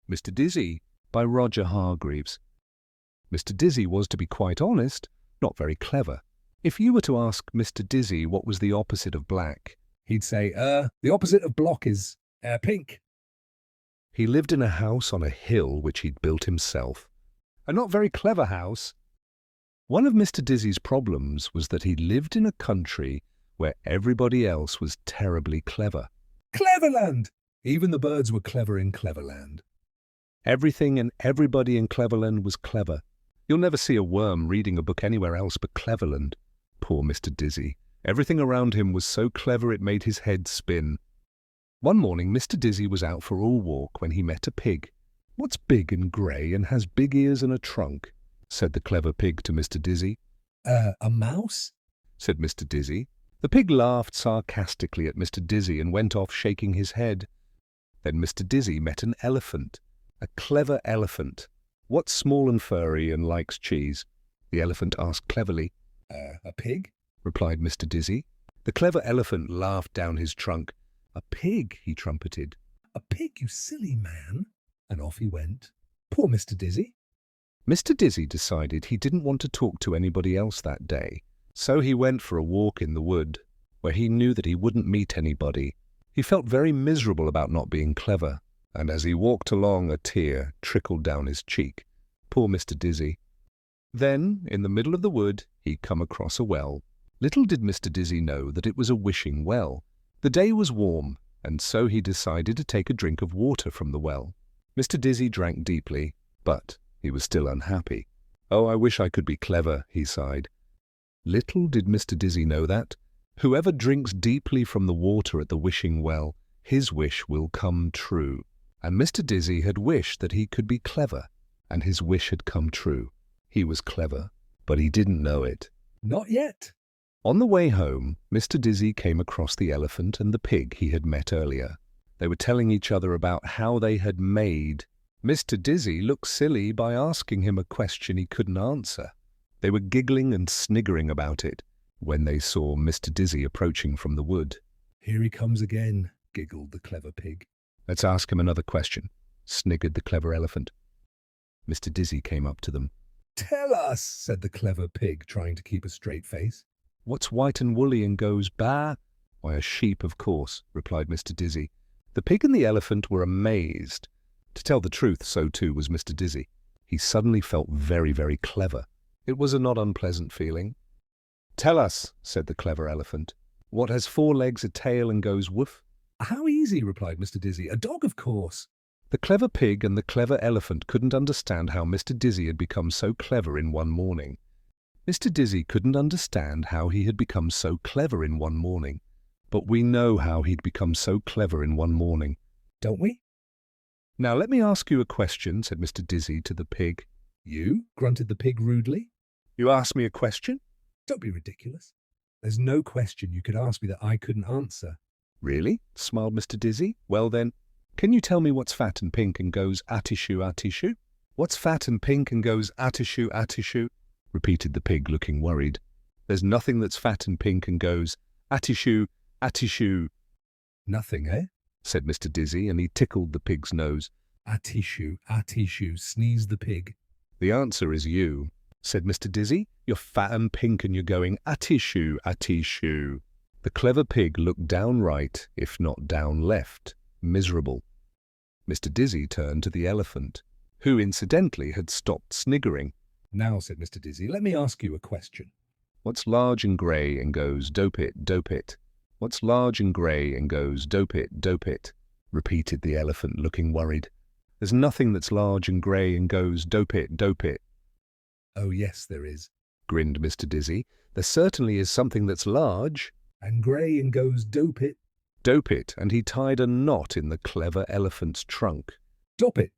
Mr. Dizzy by Roger Hargreaves. Mr. Dizzy was, to be quite honest, not very clever. If you were to ask Mr. Dizzy what was the opposite of black, he'd say, the opposite of block is, pink. He lived in a house on a hill which he'd built himself. A not very clever house. One of Mr. Dizzy's problems was that he lived in a country where everybody else was terribly clever. Cleverland! Even the birds were clever in Cleverland. Everything and everybody in Cleverland was clever. You'll never see a worm reading a book anywhere else but Cleverland. Poor Mr. Dizzy. Everything around him was so clever it made his head spin. One morning Mr. Dizzy was out for a walk when he met a pig. "What's big and grey and has big ears and a trunk?" said the clever pig to Mr. Dizzy. A mouse?" said Mr. Dizzy. The pig laughed sarcastically at Mr. Dizzy and went off shaking his head. Then Mr. Dizzy met an elephant, a clever elephant. "What's small and furry and likes cheese?" the elephant asked cleverly. A pig?" replied Mr. Dizzy. The clever elephant laughed down his trunk. "A pig," he trumpeted. "A pig, you silly man." And off he went. Poor Mr. Dizzy. Mr. Dizzy decided he didn't want to talk to anybody else that day, so he went for a walk in the wood, where he knew that he wouldn't meet anybody. He felt very miserable about not being clever, and as he walked along a tear trickled down his cheek. Poor Mr. Dizzy. Then, in the middle of the wood, he'd come across a well. Little did Mr. Dizzy know that it was a wishing well. The day was warm, and so he decided to take a drink of water from the well. Mr. Dizzy drank deeply, but he was still unhappy. "Oh, I wish I could be clever," he sighed. Little did Mr. Dizzy know that whoever drinks deeply from the water at the wishing well, his wish will come true. And Mr. Dizzy had wished that he could be clever, and his wish had come true. He was clever, but he didn't know it. Not yet. On the way home, Mr. Dizzy came across the elephant and the pig he had met earlier. They were telling each other about how they had made. Mr. Dizzy looked silly by asking him a question he couldn't answer. They were giggling and sniggering about it when they saw Mr. Dizzy approaching from the wood. "Here he comes again," giggled the clever pig. "Let's ask him another question," sniggered the clever elephant. Mr. Dizzy came up to them. "Tell us," said the clever pig, trying to keep a straight face. "What's white and woolly and goes baa?" "Why, a sheep, of course," replied Mr. Dizzy. The pig and the elephant were amazed. To tell the truth, so too was Mr. Dizzy. He suddenly felt very, very clever. It was a not unpleasant feeling. "Tell us," said the clever elephant, "what has 4 legs, a tail, and goes woof?" "How easy," replied Mr. Dizzy. "A dog, of course." The clever pig and the clever elephant couldn't understand how Mr. Dizzy had become so clever in one morning. Mr. Dizzy couldn't understand how he had become so clever in one morning. But we know how he'd become so clever in one morning, don't we? "Now let me ask you a question," said Mr. Dizzy to the pig. "You?" grunted the pig rudely. "You ask me a question?" "Don't be ridiculous. There's no question you could ask me that I couldn't answer." "Really?" smiled Mr. Dizzy. "Well then, can you tell me what's fat and pink and goes atishoo atishoo?" "What's fat and pink and goes atishoo atishoo?" repeated the pig, looking worried. "There's nothing that's fat and pink and goes atishoo atishoo." "Nothing, eh?" said Mr. Dizzy, and he tickled the pig's nose. "Atishoo, atishoo," sneezed the pig. "The answer is you," said Mr. Dizzy. "You're fat and pink and you're going atishoo atishoo." The clever pig looked down right, if not down left, miserable. Mr. Dizzy turned to the elephant, who incidentally had stopped sniggering. "Now," said Mr. Dizzy, "let me ask you a question. What's large and grey and goes dope it, dope it? What's large and grey and goes dope it, dope it?" repeated the elephant, looking worried. "There's nothing that's large and grey and goes dope it, dope it." "Oh yes, there is," grinned Mr. Dizzy. "There certainly is something that's large and grey and goes dope it." "Dope it," and he tied a knot in the clever elephant's trunk. "Dop it,"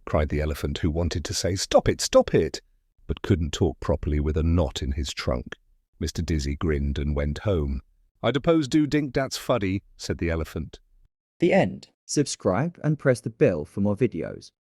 cried the elephant, who wanted to say, stop it, but couldn't talk properly with a knot in his trunk. Mr. Dizzy grinned and went home. "I depose do dink that's fuddy," said the elephant. The end. Subscribe and press the bell for more videos.